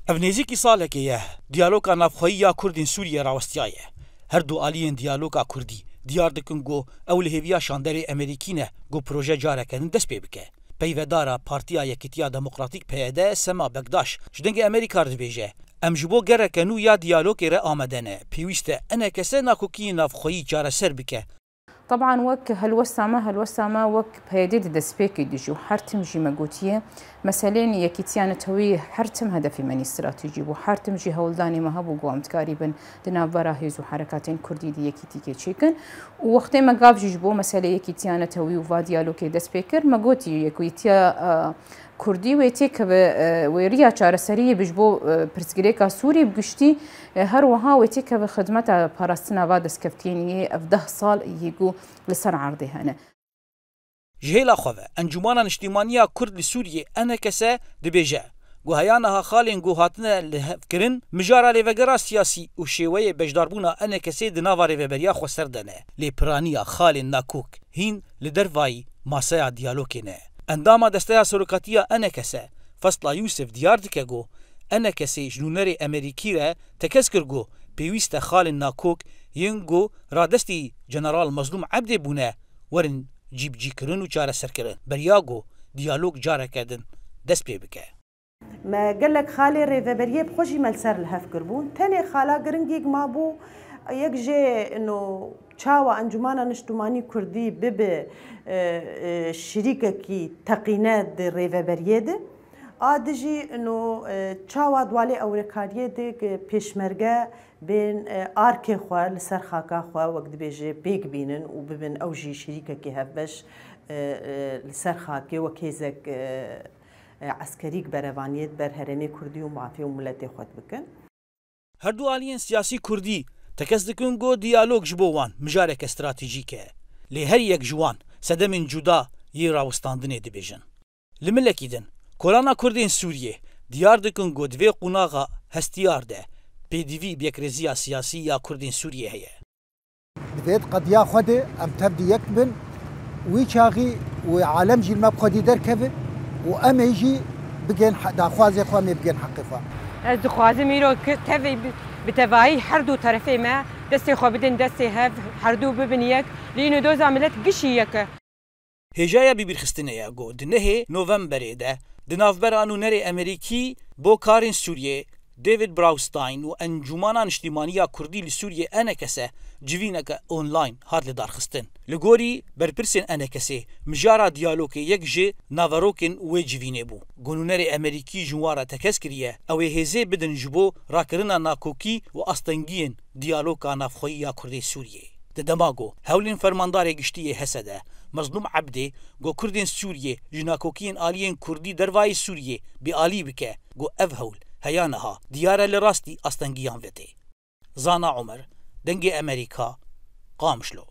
ev nêzîkî salekê ye diyaloga navxweyiya Kurdên Sûriyê rawistiyaye. Her du aliyên diyaloga Kurdî diyar dikin got ew li hêviya şanderê Amerîkî ne got proje careke din dest pê bike. Peyvedara Partiya Yekîtiya Demokratîk PYD Sema Bekdaş ji dengê Amerîka dibêje em ji bo gereke nû ya diyalogê re amade ne. Pêwîst e enekese nakokiyên navxweyî çareser bike. طبعا وك هالوسامة وك بهيدي دسبيكي ديجو حرتم جي مقوتيه مثلا يكيتيان توي حرتم هدفي مني استراتيجي وحرتم جي هولداني ما هبو قوامت قريبا دنا براهيز وحركاتين كردي دي يكيتي كيتشيكن ووقت ما قاب جيجبو مثلا يكيتيان توي وفا ديالوكي دسبيكر مقوتي يكويتيا كردي ويتيك ويريا چارەسەری بجبو پرسگرێکا سووری بگشتی هەروەها وێتێکە بە خدمەتە پاراستنا va destkeftîniyê ev 10 sal yî li ser erdê hene. Ji hêla xwe ve Encûmena Niştimaniya Kurd li Sûriyê enekese dibêje guheyanaha xalên got hatine li hevkirin mijara lêvegera siyasî û şêweyê bejdarbûna enekesê di nava rêveberiya xwe ser dene. Lêpiraniya xalên nakok hîn li dervayî maseya diyalogê ne. Endama desteya serokatiya enekese Fesla Yusuf diyar dike got enekesê ji nûnerê Amerîkî re tekez kir got pêwîst e xalên nakok yên got radestî General Mazlûm Ebdê bûne werin cîbcîkirin û çareserkirin. Beriya got diyalog careke din dest pê bike. ما قالك خالي ريفابريه بخوشي ملسر الهف قربون تاني خالا قرنجيك ما بو يك جي انه تشاوا انجمانا نشتماني كردي بب شريكة كي تقينات ريفابريه ده آدجي انه تشاوا دوالي اوريكاريه ده بيشمرقه بين اركي خوا لسر خاكا خوا وقت بيجي بيك بينن وببن اوجي شريكة كي هفبش لسر خاكي وكيزك عسكريك برهانيت بر هرمي كردي ومعافي وملتي خود بكن هر دو aliyên siyasî Kurdî tekez dikin got diyalog ji bo wan mijarek stratejîk e. Lê her yek ji wan sedemên cuda yê rawistandinê dibêjin. Li milekî din Kolana Kurdên Sûriyê diyar dikin got divê qunaxa hestiyar de pêdivî yekreziya siyasî ya Kurdên Sûriyê heye. Divê qediya xwe de em tev yek bin wî çaxî wê alem jî me bi xwedî derkevin و ام يجي بجن داخوازي خو مي بجن حقي خو از دخوازي ميرو تفي بتفاهي هر دو طرفي ما دستي خو بدن دستي هف هر دو ببنيك لانه دوز عملت قشيك هجايا ببرخستنيا جو دنه نوفمبر ده دنافبر انونري امريكي بو كارين سوريا ديفيد براوستاين و انجمانا نشتیمانیا کردی لسوریه انکسه جوینک اونلاین هات لدارخستن لگوری برپرسن انکسه مجارا دیالوگ یک جه ناوروکن و جوینه بو گونونر امریکی جواره تکسکریه او هزه بدن جبو راکرنا ناکوکی و استنگین دیالوگا نافخوییا کردی سوریه ددماغو هولین فرماندار گشتیه حسده مظلوم عبدی گو کردین سوریه جناکوکین آلیین کردی دروای سوریه بی آلی بکه گو اف هول هيانها ديارة لراستي أستنجيان فيتي زانا عمر دنجي أمريكا قامشلو